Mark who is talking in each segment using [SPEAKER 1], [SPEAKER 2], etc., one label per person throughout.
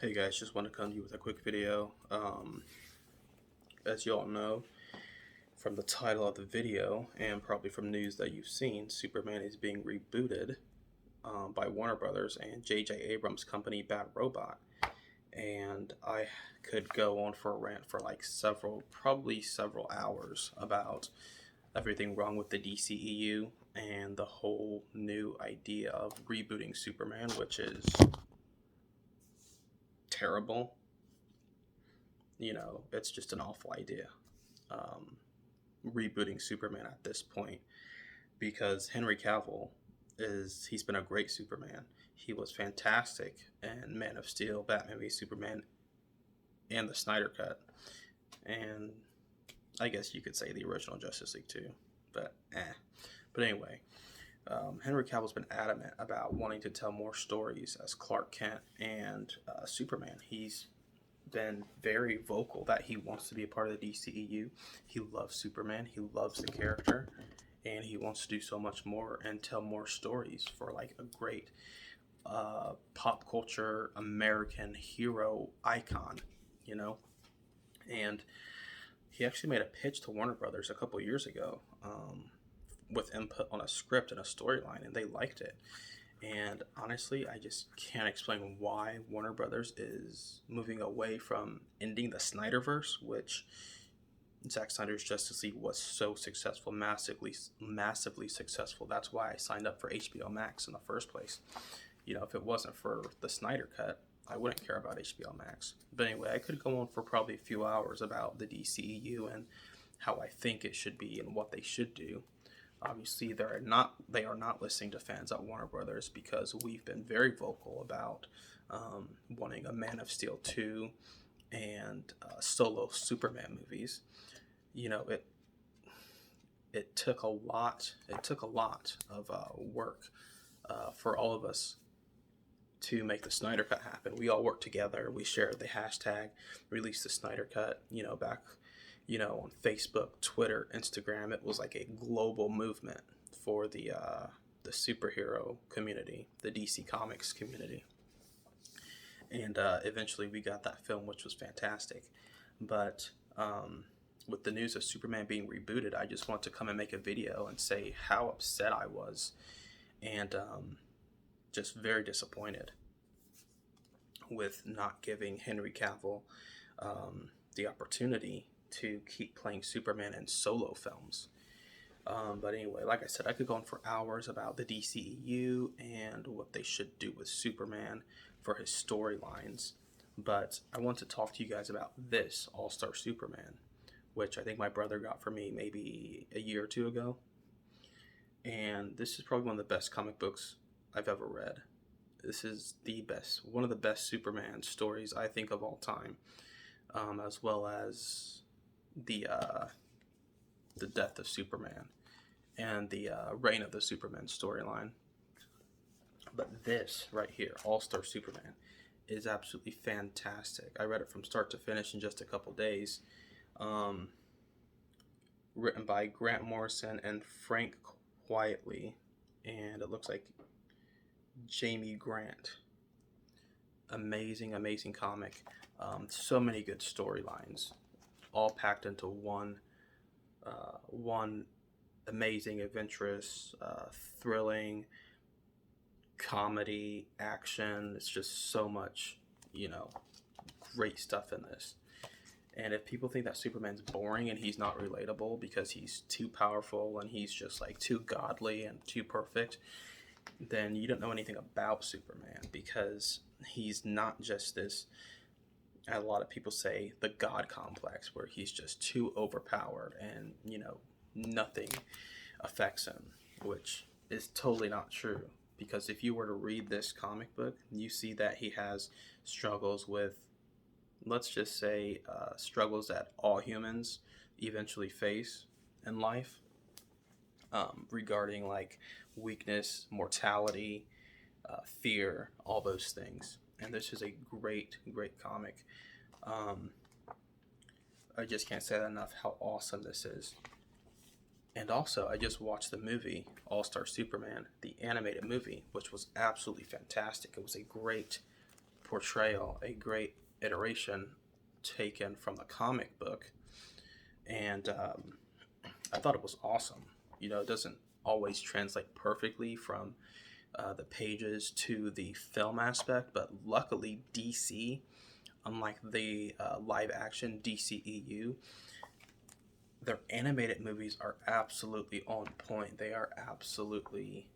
[SPEAKER 1] Hey guys, just want to come to you with a quick video. As you all know from the title of the video and probably from news that you've seen, Superman is being rebooted by Warner Brothers and J.J. Abrams' company Bad Robot. And I could go on for a rant for like probably several hours about everything wrong with the DCEU and the whole new idea of rebooting Superman, which is terrible. It's just an awful idea. Um, Rebooting Superman at this point because Henry Cavill he's been a great Superman. He was fantastic in Man of Steel, Batman v Superman, and the Snyder Cut, and I guess you could say the original Justice League too. But But anyway, Henry Cavill's been adamant about wanting to tell more stories as Clark Kent and Superman. He's been very vocal that he wants to be a part of the DCEU. He loves Superman. He loves the character, and he wants to do so much more and tell more stories for like a great pop culture American hero icon, you know. And he actually made a pitch to Warner Brothers a couple years ago with input on a script and a storyline, and they liked it. And honestly, I just can't explain why Warner Brothers is moving away from ending the Snyderverse, which Zack Snyder's Justice League was so successful, massively successful. That's why I signed up for HBO Max in the first place. If it wasn't for the Snyder Cut, I wouldn't care about HBO Max. But anyway, I could go on for probably a few hours about the DCEU and how I think it should be and what they should do. Obviously, they are not listening to fans at Warner Brothers because we've been very vocal about wanting a Man of Steel 2 and solo Superman movies. It took a lot. It took a lot of work for all of us to make the Snyder Cut happen. We all worked together. We shared the hashtag, released the Snyder Cut. Back on Facebook, Twitter, Instagram. It was like a global movement for the superhero community, the DC Comics community. And eventually we got that film, which was fantastic. But with the news of Superman being rebooted, I just want to come and make a video and say how upset I was and just very disappointed with not giving Henry Cavill the opportunity to keep playing Superman in solo films. But anyway, like I said, I could go on for hours about the DCEU and what they should do with Superman for his storylines. But I want to talk to you guys about this All-Star Superman, which I think my brother got for me maybe a year or two ago. And this is probably one of the best comic books I've ever read. This is one of the best Superman stories I think of all time, as well as the death of Superman and the reign of the Superman storyline. But this right here, All-Star Superman, is absolutely fantastic. I read it from start to finish in just a couple days. Written by Grant Morrison and Frank Quitely, and it looks like Jamie Grant. Amazing comic. So many good storylines, all packed into one amazing, adventurous, thrilling comedy, action. It's just so much, great stuff in this. And if people think that Superman's boring and he's not relatable because he's too powerful and he's just like too godly and too perfect, then you don't know anything about Superman, because he's not just this, a lot of people say, the God complex, where he's just too overpowered and, nothing affects him, which is totally not true. Because if you were to read this comic book, you see that he has struggles with, let's just say, struggles that all humans eventually face in life, regarding like weakness, mortality, fear, all those things. And this is a great comic. I just can't say that enough how awesome this is. And also, I just watched the movie All-Star Superman, the animated movie, which was absolutely fantastic. It was a great portrayal, a great iteration taken from the comic book, and I thought it was awesome. It doesn't always translate perfectly from the pages to the film aspect, but luckily DC, unlike the live action DCEU, their animated movies are absolutely on point. They are absolutely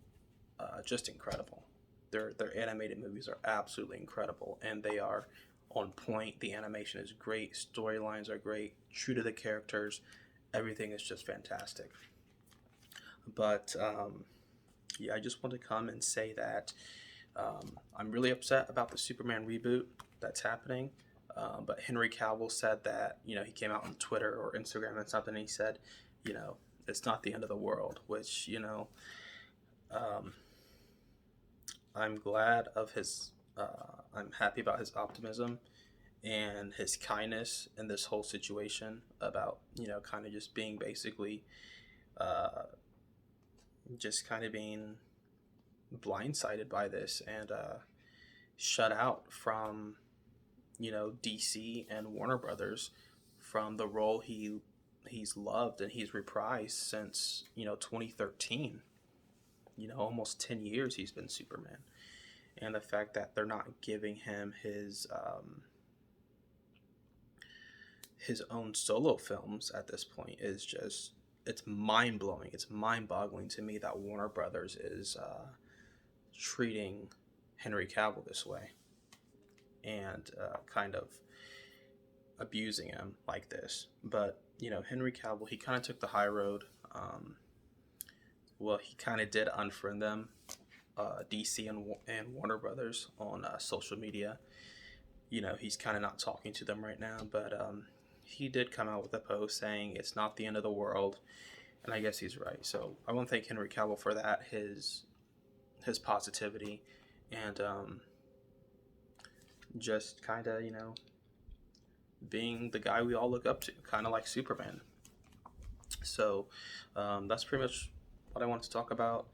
[SPEAKER 1] just incredible. Their animated movies are absolutely incredible, and they are on point. The animation is great. Storylines are great. True to the characters. Everything is just fantastic. But yeah, I just want to come and say that I'm really upset about the Superman reboot that's happening. But Henry Cavill said that, he came out on Twitter or Instagram and something, and he said, it's not the end of the world, which, um, I'm glad of his, I'm happy about his optimism and his kindness in this whole situation about, kind of just being basically, uh, just kind of being blindsided by this and shut out from DC and Warner Brothers from the role he's loved and he's reprised since 2013. Almost 10 years he's been Superman, and the fact that they're not giving him his own solo films at this point is just, it's mind blowing. It's mind boggling to me that Warner Brothers is treating Henry Cavill this way and kind of abusing him like this. But Henry Cavill, he kind of took the high road. Well, he kind of did unfriend them, DC and Warner Brothers, on social media. He's kind of not talking to them right now, but he did come out with a post saying it's not the end of the world, and I guess he's right. So I want to thank Henry Cavill for that, his positivity, and just kind of being the guy we all look up to, kind of like Superman. So that's pretty much what I want to talk about.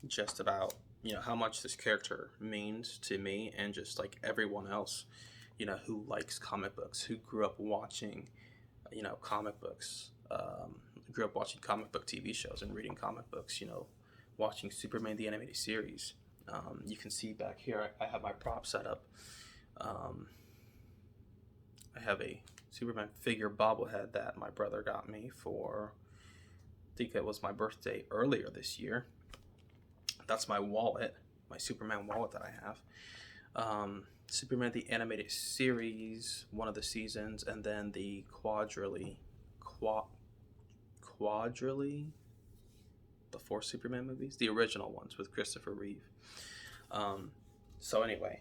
[SPEAKER 1] Just about how much this character means to me and just like everyone else who likes comic books, who grew up watching comic books, grew up watching comic book TV shows and reading comic books, watching Superman the Animated Series. You can see back here I have my prop set up. I have a Superman figure bobblehead that my brother got me for, I think it was my birthday earlier this year. That's my wallet, my Superman wallet that I have. Superman the Animated Series, one of the seasons, and then the quadrilogy, the 4 Superman movies, the original ones with Christopher Reeve. So anyway,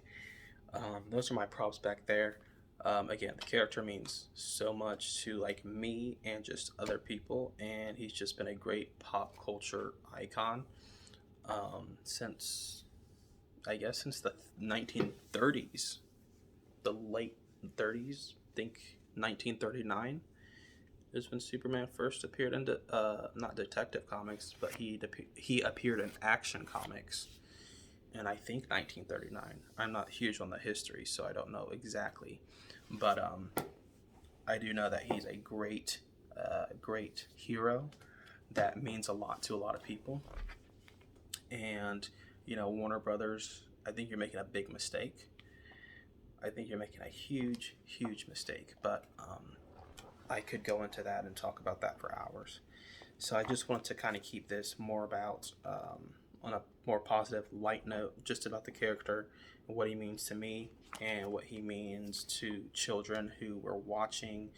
[SPEAKER 1] those are my props back there. Again, the character means so much to like me and just other people, and he's just been a great pop culture icon since the 1930s, the late 30s. I think 1939 is when Superman first appeared in not Detective Comics, but he appeared in Action Comics. And I think 1939. I'm not huge on the history, so I don't know exactly. But I do know that he's a great hero that means a lot to a lot of people. And, Warner Brothers, I think you're making a big mistake. I think you're making a huge, huge mistake. But I could go into that and talk about that for hours. So I just want to kind of keep this more about on a more positive, light note, just about the character and what he means to me and what he means to children who were watching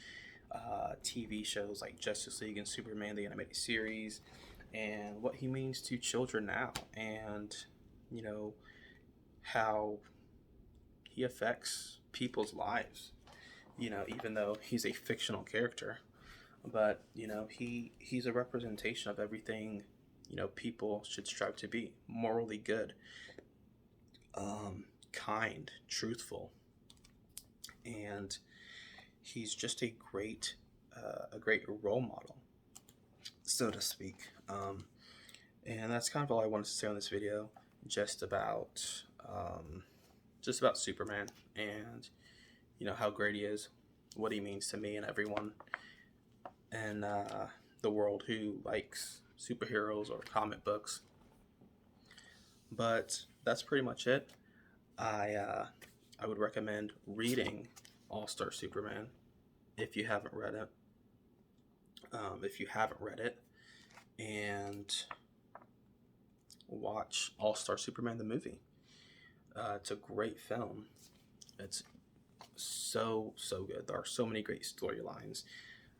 [SPEAKER 1] TV shows like Justice League and Superman the Animated Series, and what he means to children now, and how he affects people's lives, even though he's a fictional character. But he's a representation of everything people should strive to be: morally good, kind, truthful, and he's just a great role model, so to speak. And that's kind of all I wanted to say on this video, just about just about Superman and how great he is, what he means to me and everyone in the world who likes superheroes or comic books. But that's pretty much it. I uh, I would recommend reading All Star Superman if you haven't read it. And watch All Star Superman the movie. It's a great film. It's so good. There are so many great storylines.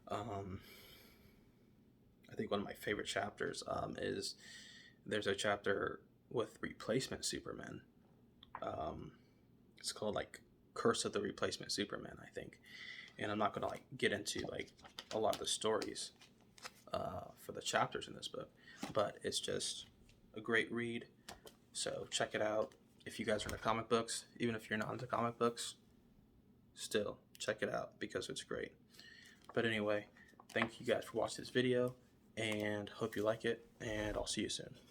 [SPEAKER 1] Um, I think one of my favorite chapters is there's a chapter with replacement Superman. Um, it's called like Curse of the Replacement Superman, I think. And I'm not gonna like get into like a lot of the stories for the chapters in this book, but it's just a great read. So check it out. If you guys are into comic books, even if you're not into comic books, still check it out because it's great. But anyway, thank you guys for watching this video and hope you like it, and I'll see you soon.